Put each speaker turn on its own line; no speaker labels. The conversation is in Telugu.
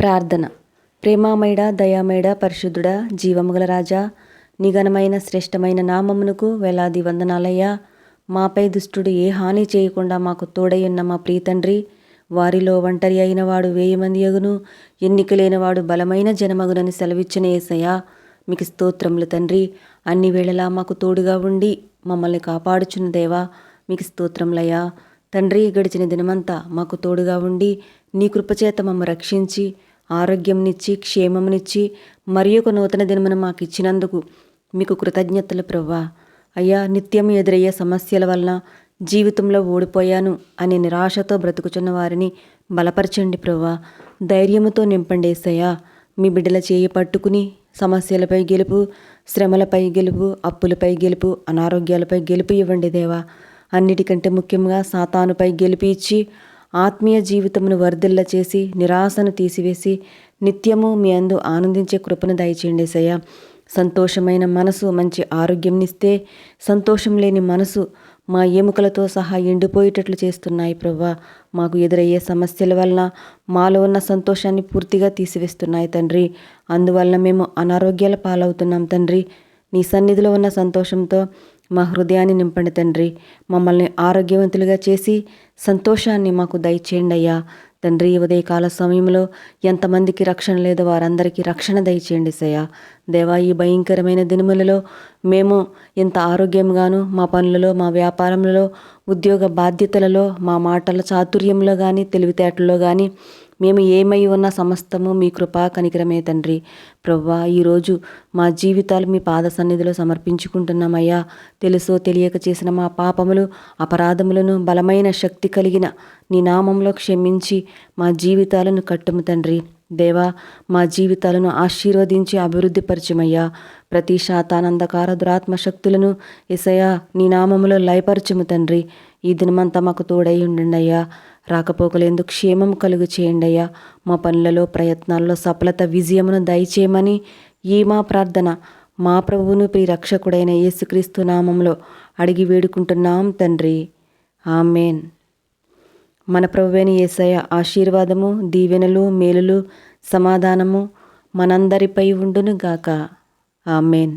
ప్రార్థన. ప్రేమామయుడా, దయామయుడా, పరిశుద్ధుడా, జీవముగల రాజా, నిఘనమైన శ్రేష్టమైన నామమునకు వేలాది వందనాలయ్యా. మాపై దుష్టుడు ఏ హాని చేయకుండా మాకు తోడయ్యున్న మా ప్రీతండ్రి, వారిలో ఒంటరి అయిన వాడు 1000 మంది అగును, ఎన్నిక లేనివాడు బలమైన జనమగునని సెలవిచ్చిన యేసయ్యా, మీకు స్తోత్రములు తండ్రి. అన్ని వేళలా మాకు తోడుగా ఉండి మమ్మల్ని కాపాడుచున్న దేవా, మీకు స్తోత్రములయ్యా. తండ్రి, గడిచిన దినమంతా మాకు తోడుగా ఉండి నీ కృపచేత మమ్మ రక్షించి ఆరోగ్యంనిచ్చి క్షేమమునిచ్చి మరి ఒక నూతన దినమును మాకు ఇచ్చినందుకు మీకు కృతజ్ఞతలు ప్రవ్వా. అయ్యా, నిత్యం ఎదురయ్యే సమస్యల వలన జీవితంలో ఓడిపోయాను అనే నిరాశతో బ్రతుకుచున్న వారిని బలపరచండి ప్రవ్వా. ధైర్యముతో నింపండి యేసయ్యా. మీ బిడ్డల చేయి పట్టుకుని సమస్యలపై గెలుపు, శ్రమలపై గెలుపు, అప్పులపై గెలుపు, అనారోగ్యాలపై గెలుపు ఇవ్వండి దేవా. అన్నిటికంటే ముఖ్యంగా సాతానుపై గెలుపు ఇచ్చి ఆత్మీయ జీవితమును వర్ధిల్ల చేసి నిరాశను తీసివేసి నిత్యము మీ అందు ఆనందించే కృపను దయచేయండి యేసయ్యా. సంతోషమైన మనసు మంచి ఆరోగ్యంనిస్తే సంతోషం లేని మనసు మా ఎముకలతో సహా ఎండిపోయేటట్లు చేస్తున్నాయి ప్రవ్వా. మాకు ఎదురయ్యే సమస్యల వలన మాలో ఉన్న సంతోషాన్ని పూర్తిగా తీసివేస్తున్నాయి తండ్రి. అందువలన మేము అనారోగ్యాల పాలవుతున్నాం తండ్రి. నీ సన్నిధిలో ఉన్న సంతోషంతో మా హృదయాన్ని నింపండి తండ్రి. మమ్మల్ని ఆరోగ్యవంతులుగా చేసి సంతోషాన్ని మాకు దయచేయండి అయ్యా. తండ్రి, ఉదయకాల సమయంలో ఎంతమందికి రక్షణ లేదో వారందరికీ రక్షణ దయచేయండి సయ్యా. దేవా, ఈ భయంకరమైన దినములలో మేము ఎంత ఆరోగ్యంగాను మా పనులలో, మా వ్యాపారంలో, ఉద్యోగ బాధ్యతలలో, మా మాటల చాతుర్యంలో కానీ తెలివితేటల్లో కానీ మేము ఏమై ఉన్న సమస్తము మీ కృపా కనికరమే తండ్రి. ప్రవ్వా, ఈరోజు మా జీవితాలు మీ పాద సన్నిధిలో సమర్పించుకుంటున్నామయ్యా. తెలుసో తెలియక చేసిన మా పాపములు, అపరాధములను బలమైన శక్తి కలిగిన నీ నామంలో క్షమించి మా జీవితాలను కట్టుము తండ్రి. దేవా, మా జీవితాలను ఆశీర్వదించి అభివృద్ధి పరిచమయ్యా. ప్రతి శాతానందకార దురాత్మ శక్తులను యేసయ్యా నీ నామములో లయపరచుము తండ్రి. ఈ దినమంతా మాకు తోడై ఉండండి అయ్యా. రాకపోకలేందుకు క్షేమం కలుగు చేయండి అయ్యా. మా పనులలో, ప్రయత్నాల్లో సఫలత, విజయమును దయచేయమని ఈ మా ప్రార్థన మా ప్రభువును ప్రియరక్షకుడైన యేసుక్రీస్తు నామంలో అడిగి వేడుకుంటున్నాం తండ్రి. ఆమేన్. మన ప్రభువైన యేసయ్య ఆశీర్వాదము, దీవెనలు, మేలులు, సమాధానము మనందరిపై ఉండును గాక. ఆమేన్.